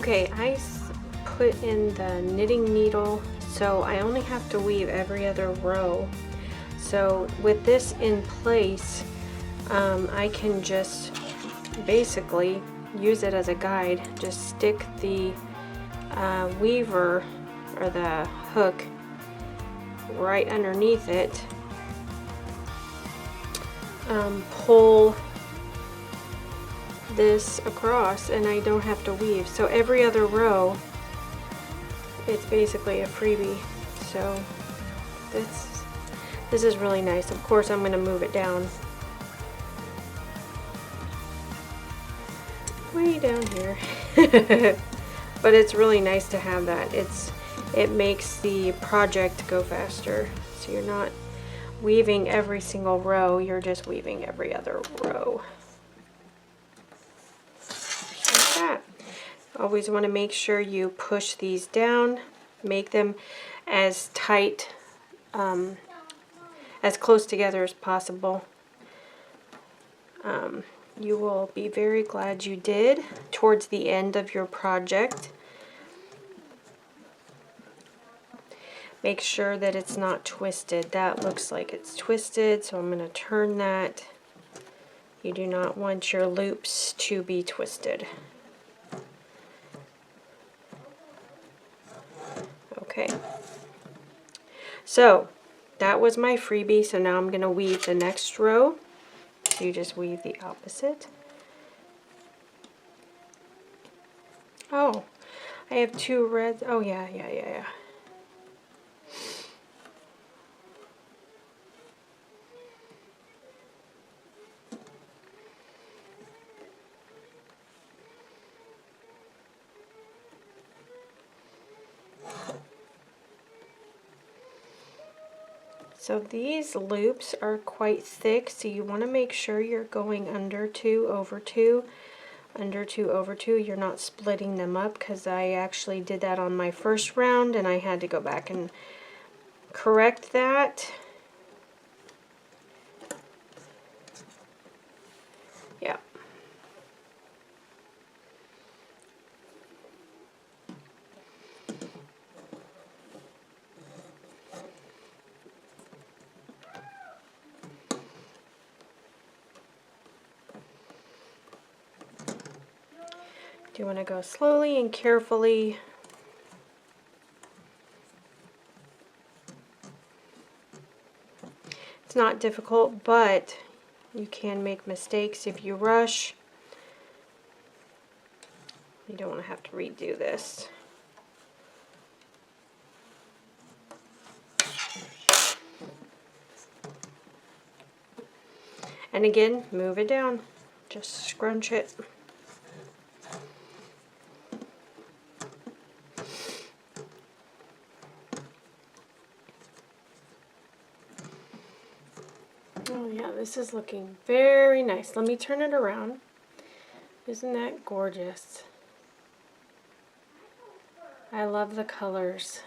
Okay, put in the knitting needle, so I only have to weave every other row. So with this in place, I can just basically use it as a guide. Just stick the weaver or the hook right underneath it, pull this across, and I don't have to weave. So every other row, it's basically a freebie. So this is really nice. Of course, I'm going to move it down way down here. But it's really nice to have that. It makes the project go faster. So you're not weaving every single row, you're just weaving every other row. That. Always want to make sure you push these down, make them as tight, as close together as possible. You will be very glad you did towards the end of your project. Make sure that it's not twisted. That looks like it's twisted, so I'm going to turn that. You do not want your loops to be twisted. Okay, so that was my freebie. So now I'm going to weave the next row. So you just weave the opposite. Oh, I have two reds. Oh yeah. So these loops are quite thick, so you want to make sure you're going under 2 over 2, under 2 over 2. You're not splitting them up, because I actually did that on my first round and I had to go back and correct that. Yeah. You want to go slowly and carefully. It's not difficult, but you can make mistakes if you rush. You don't want to have to redo this. And again, move it down. Just scrunch it. Oh yeah, this is looking very nice. Let me turn it around. Isn't that gorgeous? I love the colors.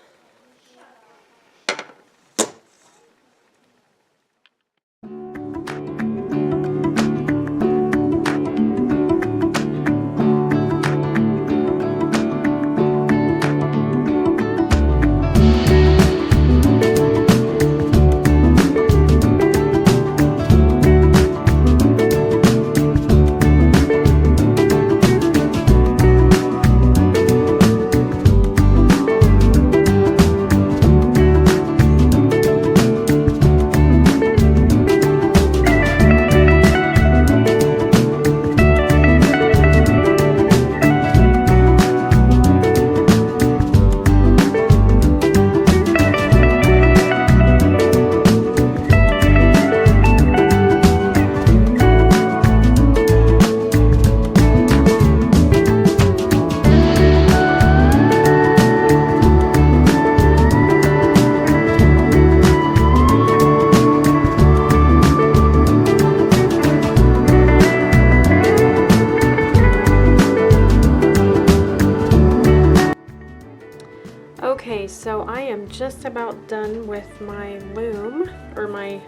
Okay, so I am just about done with my loom, or my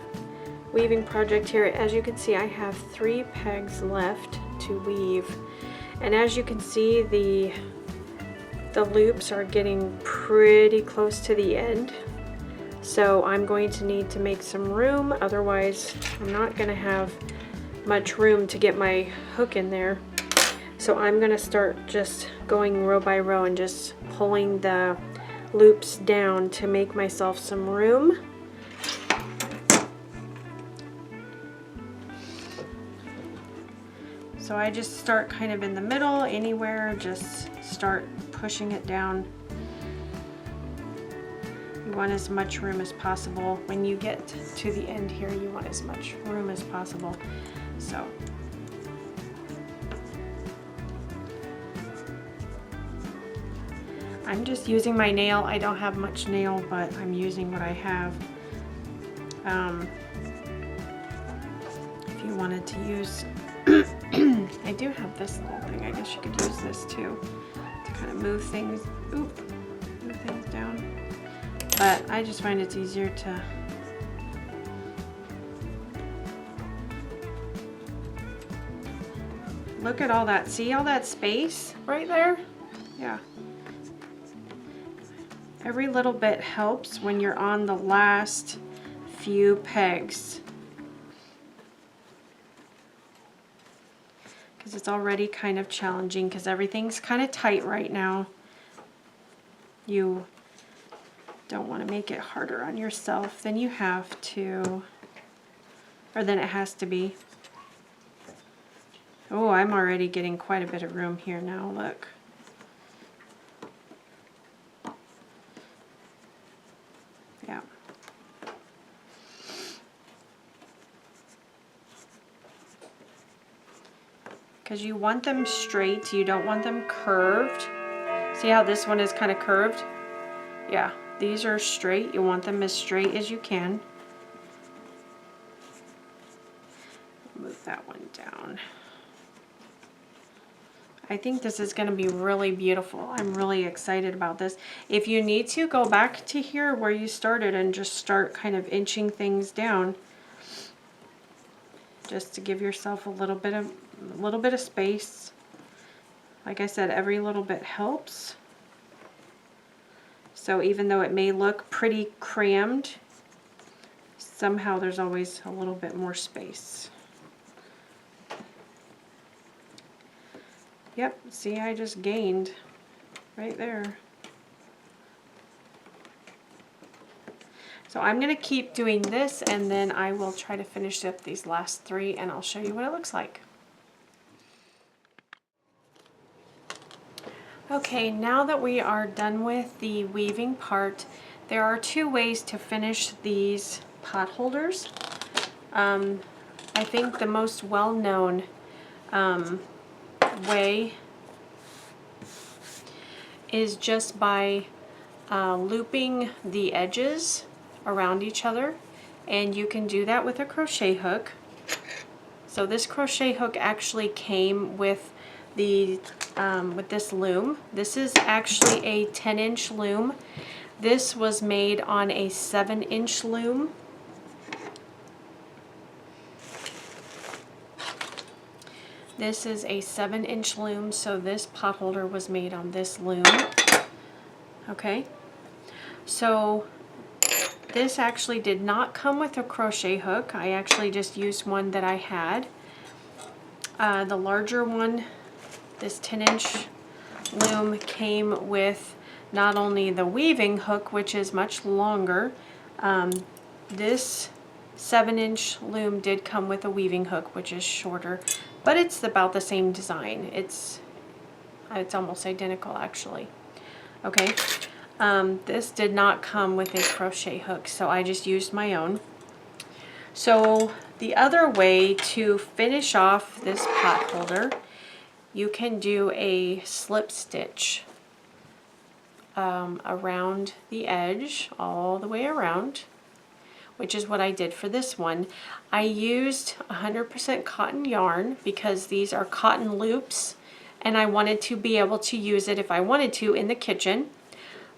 weaving project here. As you can see, I have 3 pegs left to weave. And as you can see, the loops are getting pretty close to the end. So I'm going to need to make some room, otherwise I'm not going to have much room to get my hook in there. So I'm going to start just going row by row and just pulling the loops down to make myself some room. So I just start kind of in the middle, anywhere, just start pushing it down. You want as much room as possible. When you get to the end here, you want as much room as possible. So I'm just using my nail. I don't have much nail, but I'm using what I have. If you wanted to use, I do have this little thing. I guess you could use this too to kind of move things, move things down. But I just find it's easier to look at all that. See all that space right there? Yeah. Every little bit helps when you're on the last few pegs, because it's already kind of challenging because everything's kind of tight right now. You don't want to make it harder on yourself than you have to, or than it has to be. Oh, I'm already getting quite a bit of room here now, look. Yeah. Because you want them straight, you don't want them curved. See how this one is kind of curved? Yeah, these are straight. You want them as straight as you can. Move that one down. I think this is going to be really beautiful. I'm really excited about this. If you need to, go back to here where you started and just start kind of inching things down, just to give yourself a little bit of space. Like I said, every little bit helps. So even though it may look pretty crammed, somehow there's always a little bit more space. Yep, see, I just gained right there. So I'm going to keep doing this, and then I will try to finish up these last 3, and I'll show you what it looks like. Okay, now that we are done with the weaving part, there are 2 ways to finish these pot holders. I think the most well-known way is just by looping the edges around each other, and you can do that with a crochet hook. So this crochet hook actually came with the with this loom. This is actually a 10-inch loom. This was made on a 7-inch loom. This is a 7-inch loom, so this pot holder was made on this loom. Okay, so this actually did not come with a crochet hook. I actually just used one that I had. The larger one, this 10-inch loom, came with not only the weaving hook, which is much longer. This 7-inch loom did come with a weaving hook, which is shorter, but it's about the same design. It's almost identical, actually. Okay, this did not come with a crochet hook, so I just used my own. So the other way to finish off this pot holder, you can do a slip stitch around the edge, all the way around, which is what I did for this one. I used 100% cotton yarn because these are cotton loops, and I wanted to be able to use it if I wanted to in the kitchen,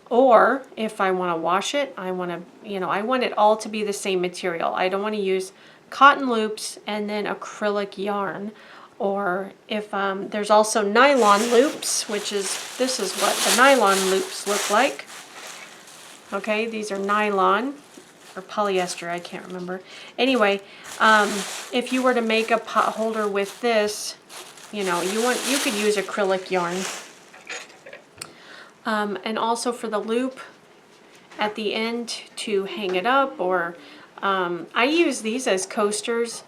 or if I want to wash it. I want it all to be the same material. I don't want to use cotton loops and then acrylic yarn. Or if there's also nylon loops, this is what the nylon loops look like. Okay, these are nylon or polyester, I can't remember. Anyway, if you were to make a pot holder with this, you could use acrylic yarn. And also for the loop at the end to hang it up, or I use these as coasters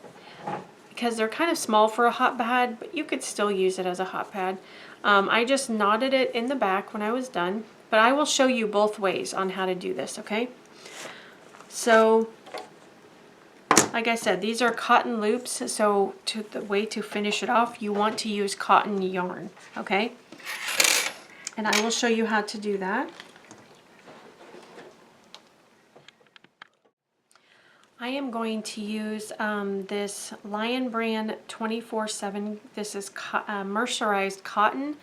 because they're kind of small for a hot pad, but you could still use it as a hot pad. I just knotted it in the back when I was done, but I will show you both ways on how to do this, okay? So, like I said, these are cotton loops, so the way to finish it off, you want to use cotton yarn, okay? And I will show you how to do that. I am going to use this Lion Brand 24/7. This is mercerized cotton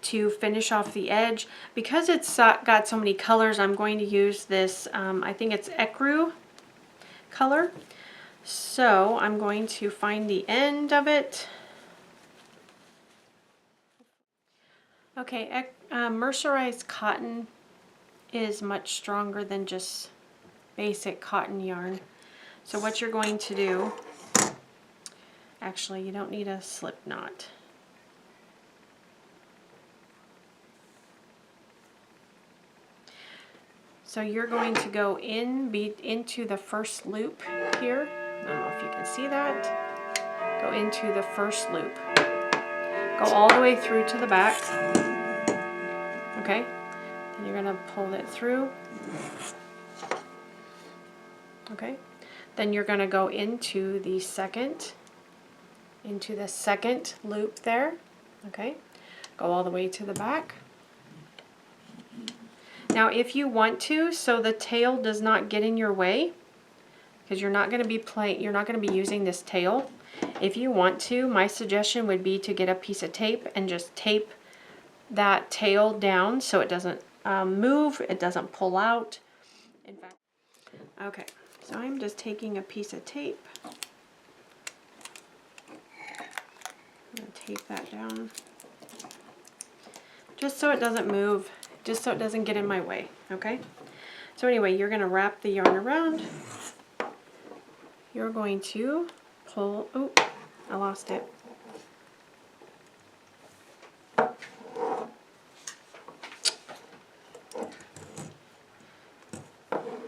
to finish off the edge. Because it's got so many colors, I'm going to use this, I think it's ecru color. So I'm going to find the end of it. Okay, mercerized cotton is much stronger than just basic cotton yarn. So what you're going to do, actually you don't need a slip knot. So you're going to go into the first loop here. I don't know if you can see that. Go into the first loop. Go all the way through to the back. Okay? And you're going to pull it through. Okay? Then you're going to go into the second loop there. Okay? Go all the way to the back. Now if you want to, so the tail does not get in your way, because you're not going to be using this tail. If you want to, my suggestion would be to get a piece of tape and just tape that tail down so it doesn't move, it doesn't pull out. In fact, okay, so I'm just taking a piece of tape. I'm going to tape that down just so it doesn't move, just so it doesn't get in my way, okay? So anyway, you're going to wrap the yarn around. You're going to pull, oh, I lost it.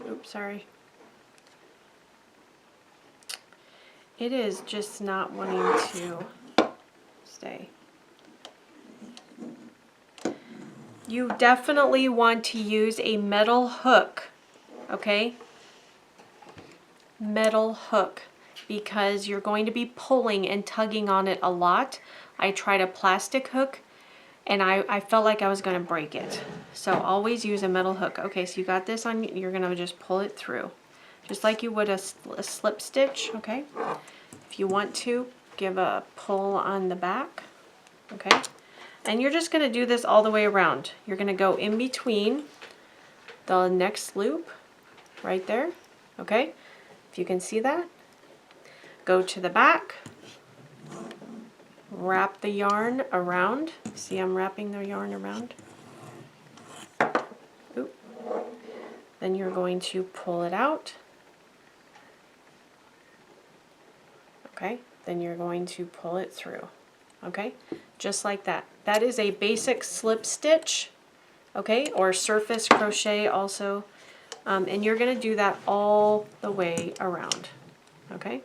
Oops, sorry. It is just not wanting to stay. You definitely want to use a metal hook, okay? Metal hook. because you're going to be pulling and tugging on it a lot. I tried a plastic hook and I felt like I was going to break it. So always use a metal hook. Okay, so you got this on, you're going to just pull it through. Just like you would a slip stitch, okay? If you want to, give a pull on the back, okay? And you're just going to do this all the way around. You're going to go in between the next loop right there, okay? If you can see that, go to the back, wrap the yarn around. See, I'm wrapping the yarn around. Oop. Then you're going to pull it out. Okay, then you're going to pull it through. Okay, just like that. That is a basic slip stitch, okay, or surface crochet also. And you're going to do that all the way around. Okay,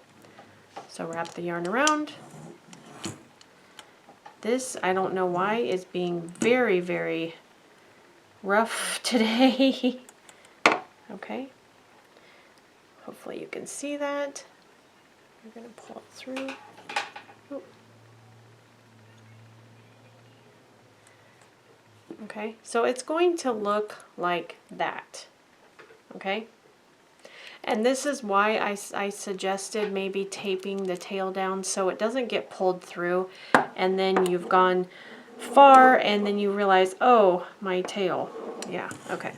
so wrap the yarn around. This, I don't know why, is being very, very rough today. Okay, hopefully you can see that. You're going to pull it through. Ooh. Okay, so it's going to look like that. Okay, and this is why I suggested maybe taping the tail down so it doesn't get pulled through and then you've gone far and then you realize, oh, my tail. Yeah, okay.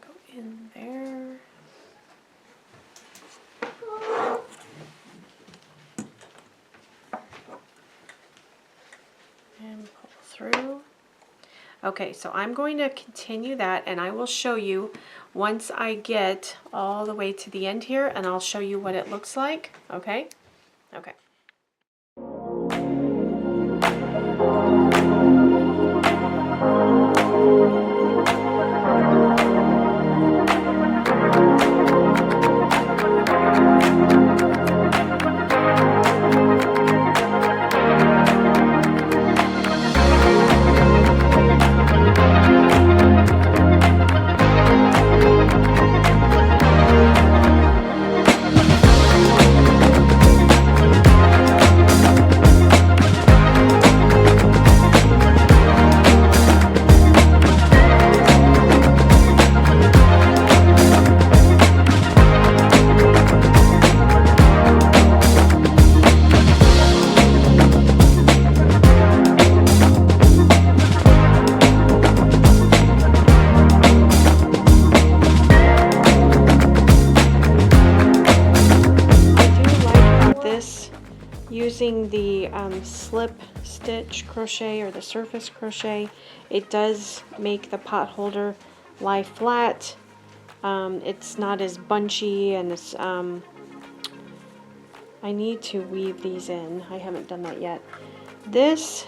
Go in there. And pull through. Okay, so I'm going to continue that and I will show you once I get all the way to the end here and I'll show you what it looks like, okay? Okay. Using the slip stitch crochet or the surface crochet, it does make the pot holder lie flat. It's not as bunchy and it's I need to weave these in. I haven't done that yet. This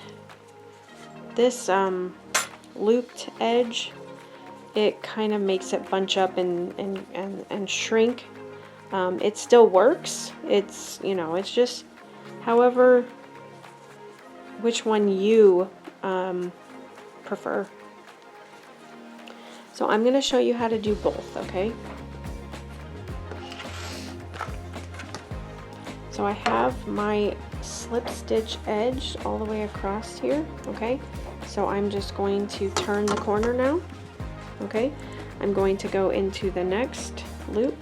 looped edge, it kind of makes it bunch up and shrink. It still works. It's, you know, it's just however, which one you prefer. So I'm going to show you how to do both, okay? So I have my slip stitch edge all the way across here, okay? So I'm just going to turn the corner now, okay? I'm going to go into the next loop.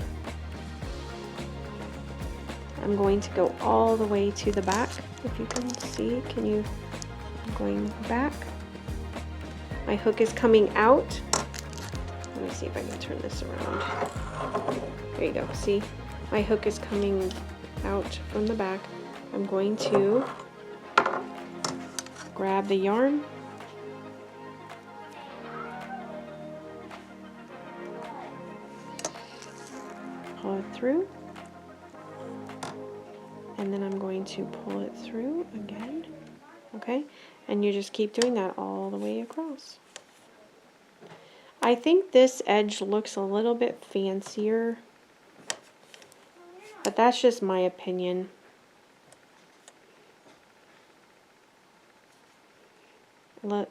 I'm going to go all the way to the back. If you can see, I'm going back. My hook is coming out. Let me see if I can turn this around. There you go. See, my hook is coming out from the back. I'm going to grab the yarn, pull it through, and then I'm going to pull it through again, okay? And you just keep doing that all the way across. I think this edge looks a little bit fancier, but that's just my opinion.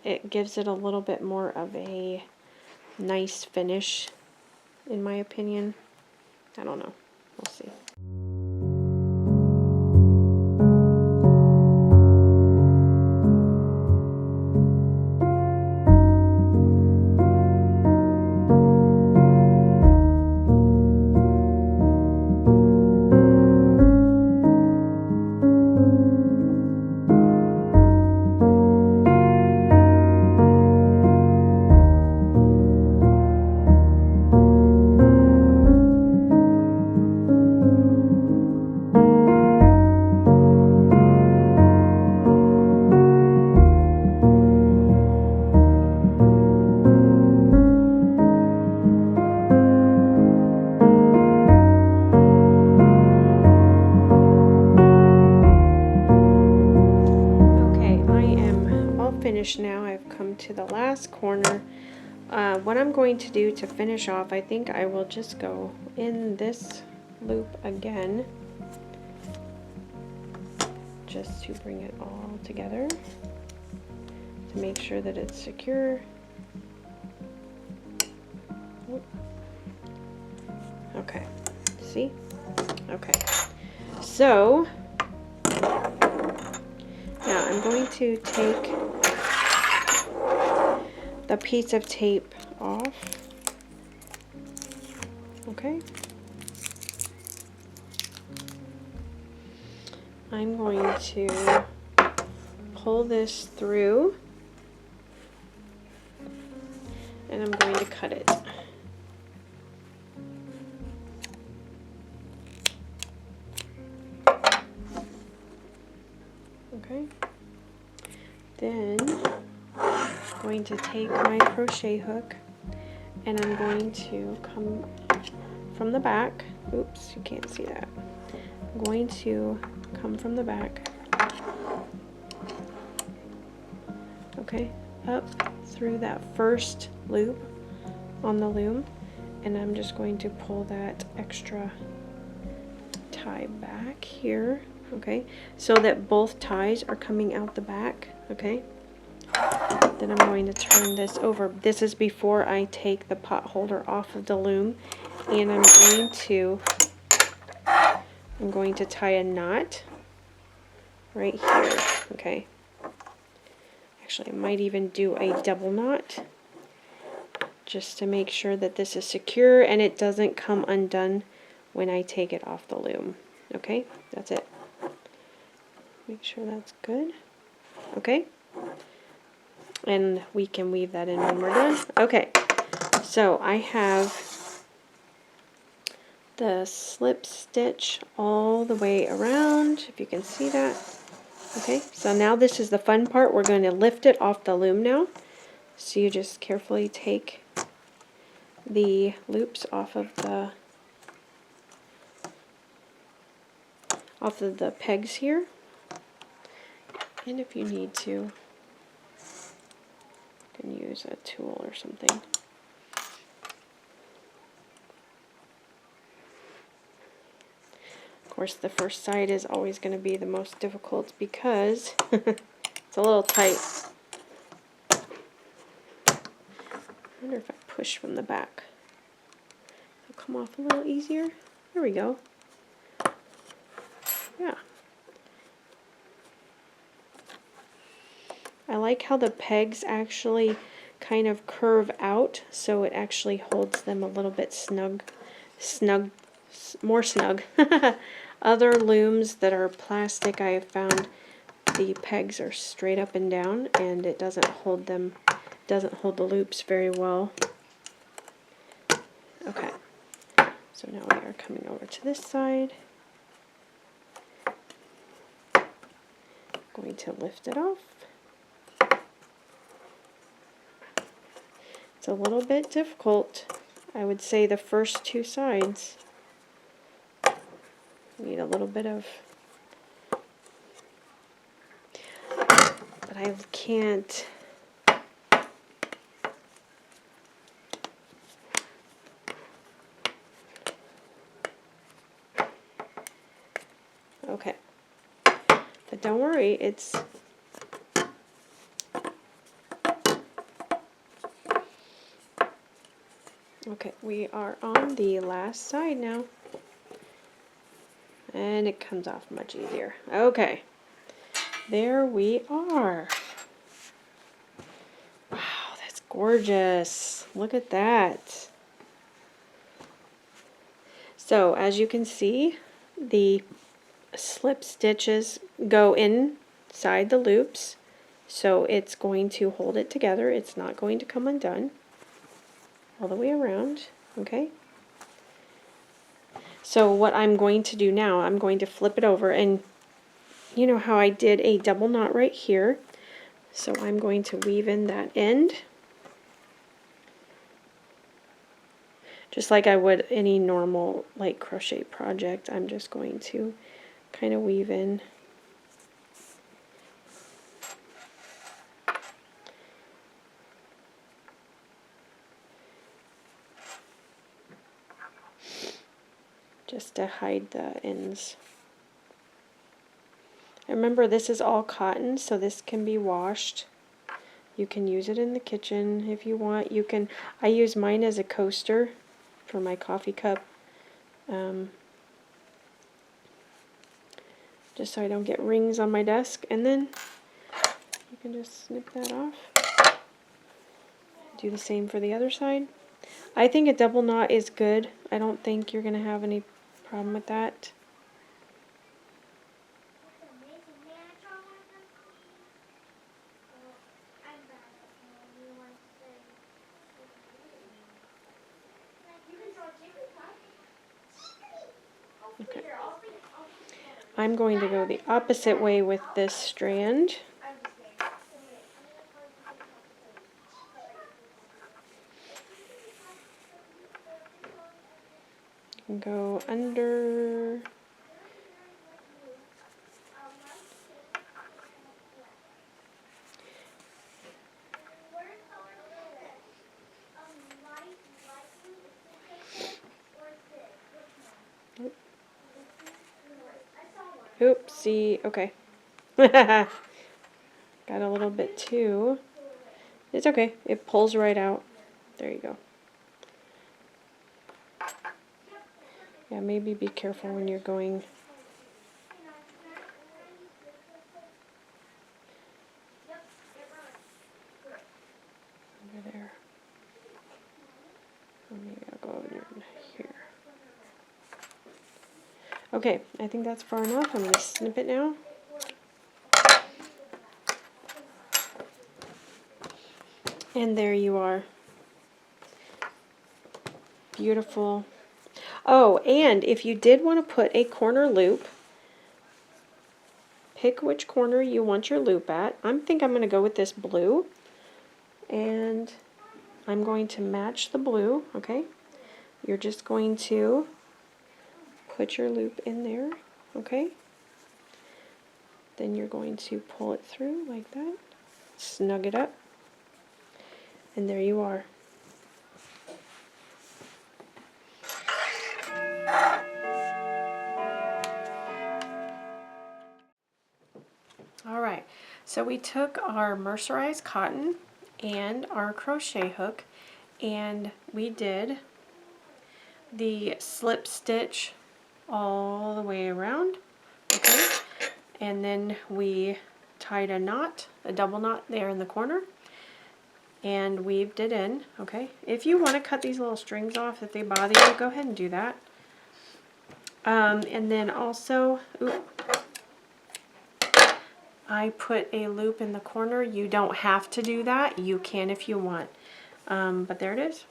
it gives it a little bit more of a nice finish, in my opinion. I don't know. We'll see. Finished now. I've come to the last corner. What I'm going to do to finish off, I think I will just go in this loop again, just to bring it all together to make sure that it's secure. Okay, see? Okay, so now I'm going to take the piece of tape off. Okay. I'm going to pull this through and I'm going to cut it. Okay. Then I'm going to take my crochet hook and I'm going to come from the back. Oops, you can't see that. I'm going to come from the back. Okay, up through that first loop on the loom, and I'm just going to pull that extra tie back here. Okay, so that both ties are coming out the back. Okay, then I'm going to turn this over. This is before I take the pot holder off of the loom, and I'm going to tie a knot right here. Okay, actually I might even do a double knot just to make sure that this is secure and it doesn't come undone when I take it off the loom. Okay, that's it. Make sure that's good. Okay, and we can weave that in when we're done. Okay, so I have the slip stitch all the way around, if you can see that. Okay, so now this is the fun part. We're going to lift it off the loom now. So you just carefully take the loops off of the pegs here. And if you need to, you can use a tool or something. Of course, the first side is always going to be the most difficult because it's a little tight. I wonder if I push from the back, it'll come off a little easier. There we go. Yeah. I like how the pegs actually kind of curve out, so it actually holds them a little bit more snug. Other looms that are plastic, I have found the pegs are straight up and down, and it doesn't hold the loops very well. Okay, so now we are coming over to this side. Going to lift it off. It's a little bit difficult. I would say the first two sides need a little bit of, but I can't. Okay, but don't worry, it's Okay, we are on the last side now. And it comes off much easier. Okay, there we are. Wow, that's gorgeous. Look at that. So as you can see, the slip stitches go inside the loops. So it's going to hold it together. It's not going to come undone all the way around. Okay. So what I'm going to do now, I'm going to flip it over, and you know how I did a double knot right here. So I'm going to weave in that end, just like I would any normal like crochet project. I'm just going to kind of weave in. Just to hide the ends. And remember, this is all cotton, so this can be washed. You can use it in the kitchen if you want. You can. I use mine as a coaster for my coffee cup, just so I don't get rings on my desk. And then you can just snip that off. Do the same for the other side. I think a double knot is good. I don't think you're going to have any problem with that. Okay. I'm going to go the opposite way with this strand. And go under. Oopsie, okay. Got a little bit too. It's okay, it pulls right out. There you go. Yeah, maybe be careful when you're going. Over there. Or maybe I'll go over here. Okay, I think that's far enough. I'm going to snip it now. And there you are. Beautiful. Oh, and if you did want to put a corner loop, pick which corner you want your loop at. I think I'm going to go with this blue. And I'm going to match the blue, okay? You're just going to put your loop in there, okay? Then you're going to pull it through like that, snug it up, and there you are. All right, so we took our mercerized cotton and our crochet hook, and we did the slip stitch all the way around, okay? And then we tied a knot, a double knot there in the corner, and weaved it in, okay? If you want to cut these little strings off if they bother you, go ahead and do that. And then also, I put a loop in the corner. You don't have to do that. You can if you want. But there it is.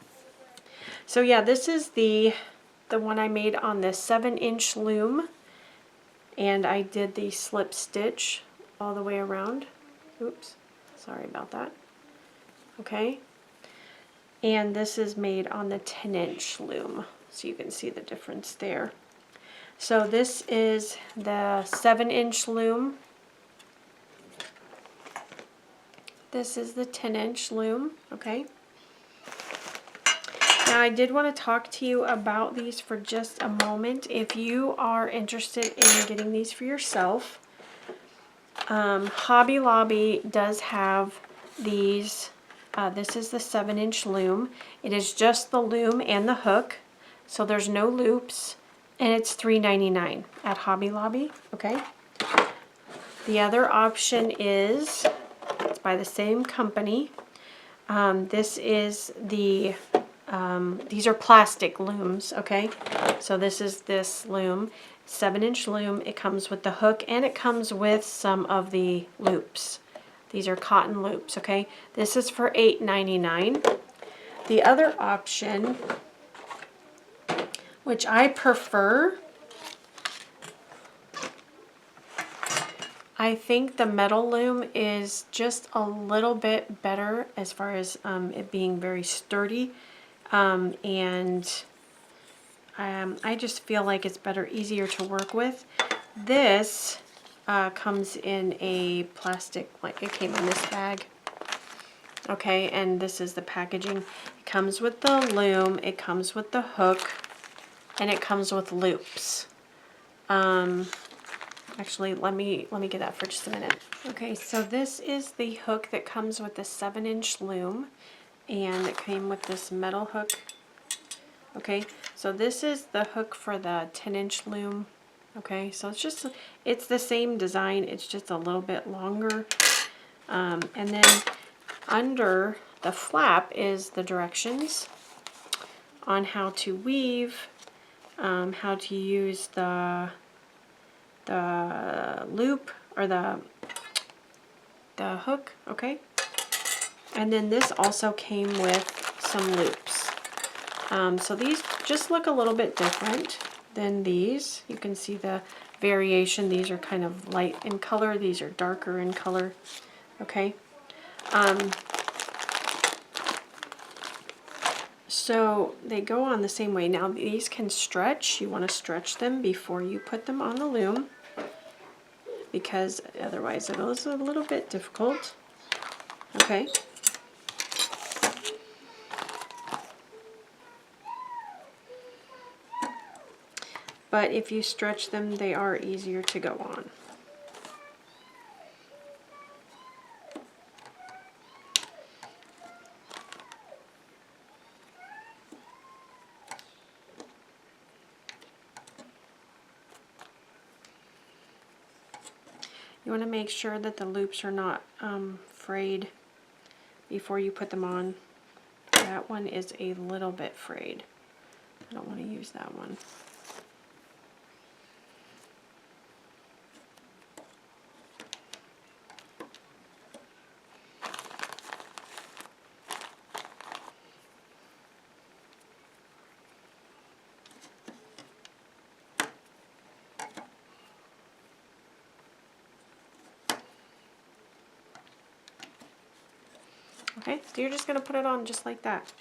So yeah, this is the one I made on the 7-inch loom. And I did the slip stitch all the way around. Oops, sorry about that. Okay. And this is made on the 10-inch loom. So you can see the difference there. So this is the 7-inch loom. This is the 10-inch loom, okay? Now I did want to talk to you about these for just a moment. If you are interested in getting these for yourself, Hobby Lobby does have these This is the 7-inch loom. It is just the loom and the hook, so there's no loops, and it's $3.99 at Hobby Lobby, okay? The other option is, it's by the same company. This is the, these are plastic looms, okay? So this is this loom, 7-inch loom. It comes with the hook and it comes with some of the loops. These are cotton loops, okay? This is for $8.99. The other option, which I prefer, I think the metal loom is just a little bit better as far as it being very sturdy. And I just feel like it's better, easier to work with. This comes in a plastic, like it came in this bag. Okay, and this is the packaging. It comes with the loom, it comes with the hook, and it comes with loops. Actually, let me get that for just a minute. Okay, so this is the hook that comes with the 7-inch loom, and it came with this metal hook. Okay, so this is the hook for the 10-inch loom. Okay, so it's the same design, it's just a little bit longer. And then under the flap is the directions on how to weave, how to use the loop or the hook, okay? And then this also came with some loops. So these just look a little bit different than these. You can see the variation. These are kind of light in color. These are darker in color. Okay. So they go on the same way. Now these can stretch. You want to stretch them before you put them on the loom, because otherwise it is a little bit difficult. Okay. But if you stretch them, they are easier to go on. You want to make sure that the loops are not frayed before you put them on. That one is a little bit frayed. I don't want to use that one. Okay, so you're just going to put it on just like that.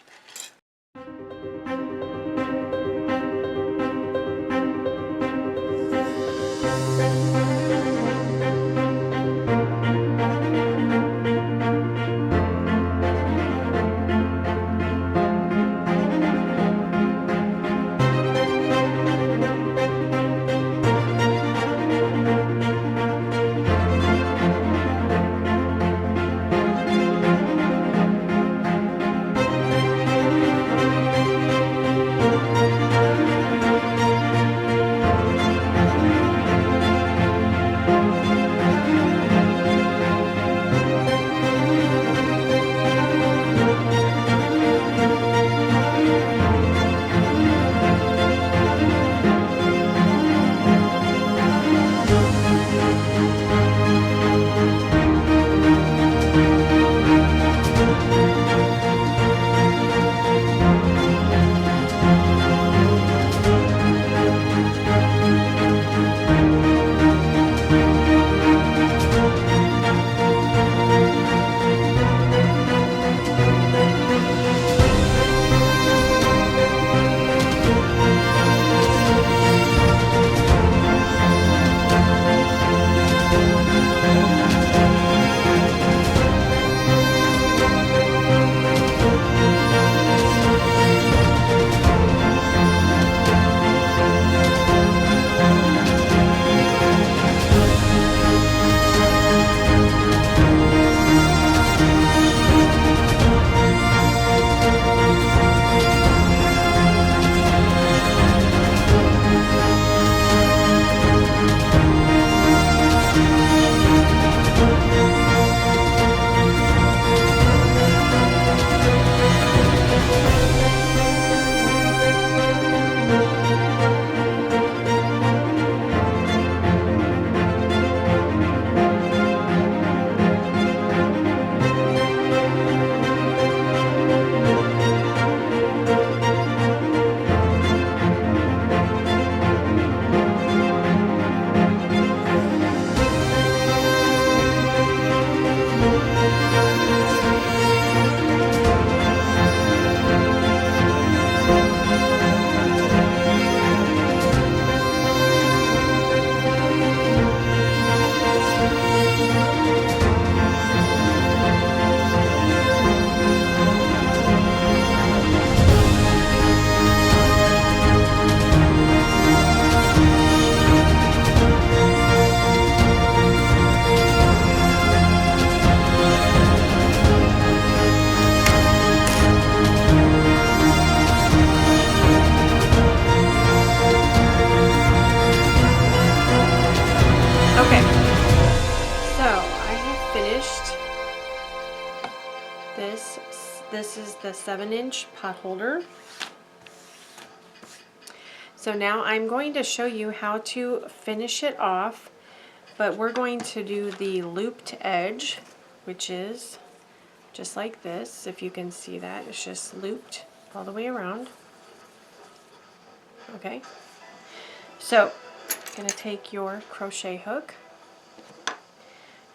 This is the 7-inch pot holder. So now I'm going to show you how to finish it off, but we're going to do the looped edge, which is just like this. If you can see that, it's just looped all the way around. Okay, so you're going to take your crochet hook.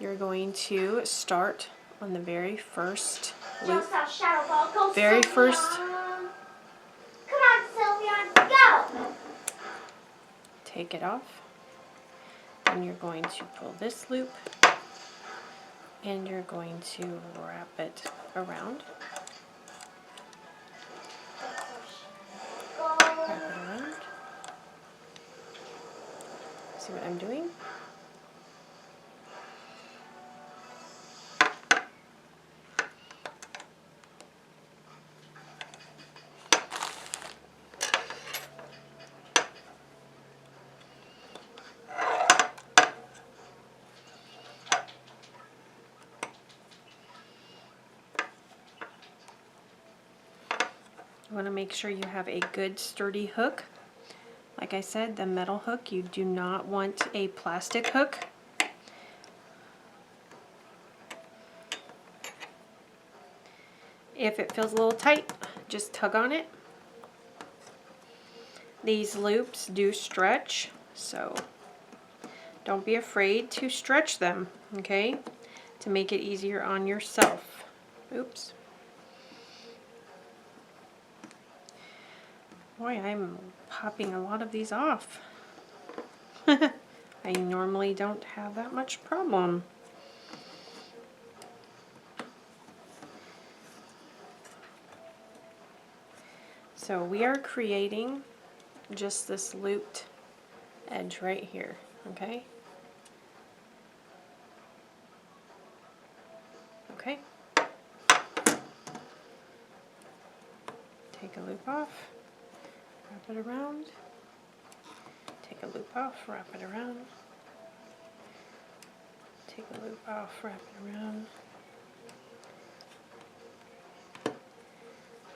You're going to start on the very first loop. Very first. Come on, Sylvia, go! Take it off. And you're going to pull this loop. And you're going to wrap it around. Wrap it around. See what I'm doing? You want to make sure you have a good sturdy hook. Like I said, the metal hook, you do not want a plastic hook. If it feels a little tight, just tug on it. These loops do stretch, so don't be afraid to stretch them, okay? To make it easier on yourself. Oops. Boy, I'm popping a lot of these off. I normally don't have that much problem. So we are creating just this looped edge right here, okay? Okay. Take a loop off. Wrap it around, take a loop off, wrap it around, take a loop off, wrap it around,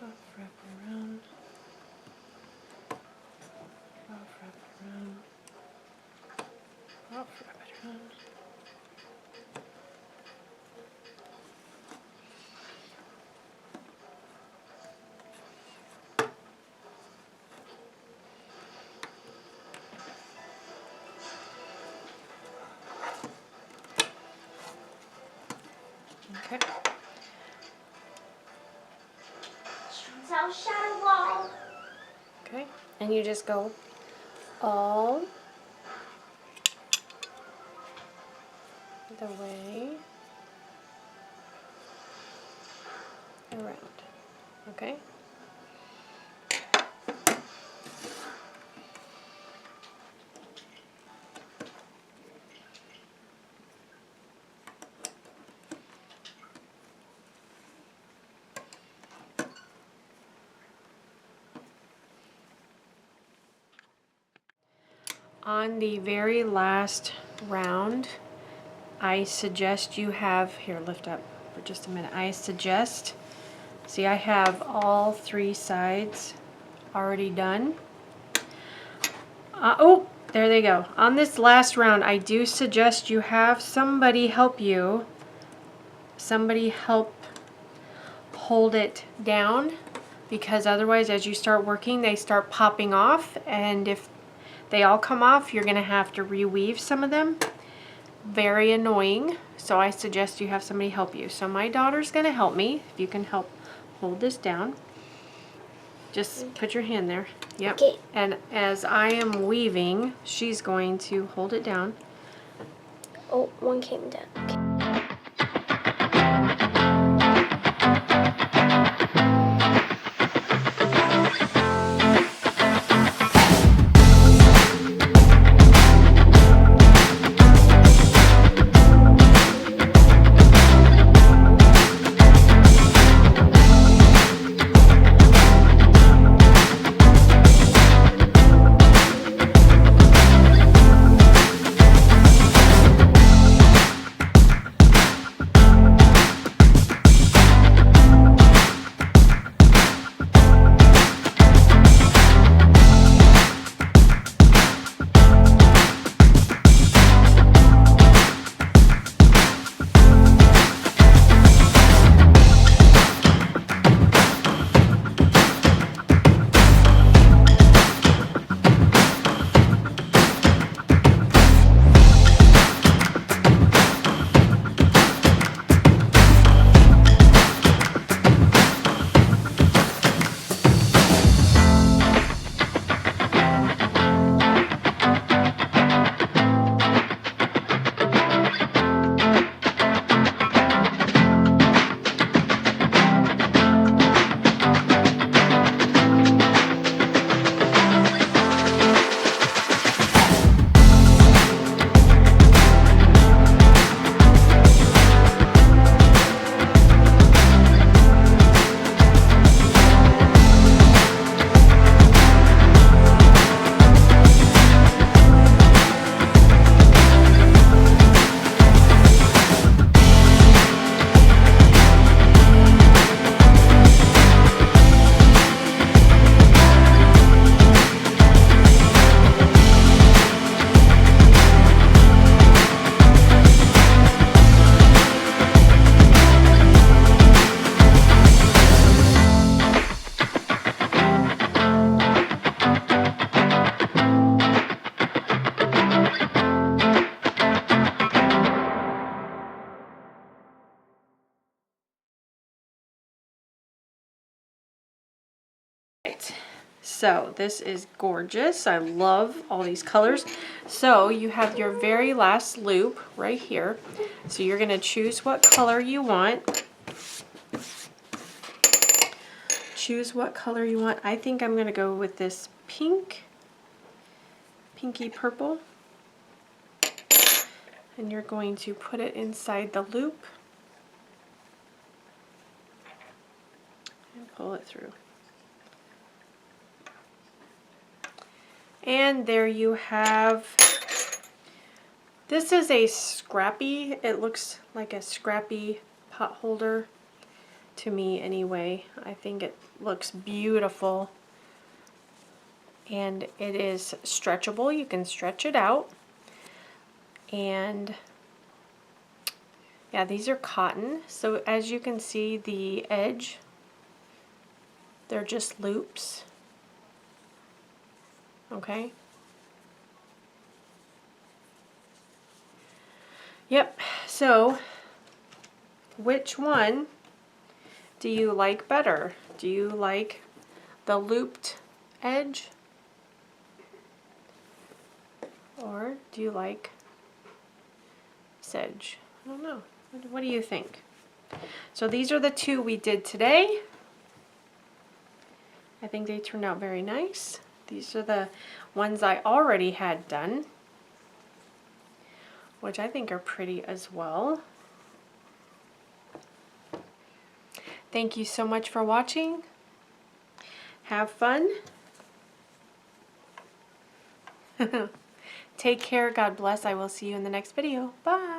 off, wrap it around, off, wrap it around, off, wrap it around. Okay. Shadow wall. Okay, and you just go all the way around. Okay. On the very last round, I suggest you have, here, lift up for just a minute. I suggest, see, I have all 3 sides already done. Oh, there they go. On this last round, I do suggest you have somebody help you. Somebody help hold it down, because otherwise, as you start working, they start popping off, and if they all come off, you're going to have to reweave some of them. Very annoying, so I suggest you have somebody help you. So my daughter's going to help me. If you can help hold this down. Just put your hand there. Yep. Okay. And as I am weaving, she's going to hold it down. Oh, one came down. Okay. So this is gorgeous. I love all these colors. So you have your very last loop right here. So you're going to choose what color you want. Choose what color you want. I think I'm going to go with this pinky purple. And you're going to put it inside the loop and pull it through. And there you have, this is a scrappy, it looks like a scrappy pot holder to me anyway. I think it looks beautiful. And it is stretchable, you can stretch it out. And yeah, these are cotton. So as you can see, the edge, they're just loops. Okay. Yep. So which one do you like better? Do you like the looped edge? Or do you like this edge? I don't know. What do you think? So these are the two we did today. I think they turned out very nice. These are the ones I already had done, which I think are pretty as well. Thank you so much for watching. Have fun. Take care. God bless. I will see you in the next video. Bye.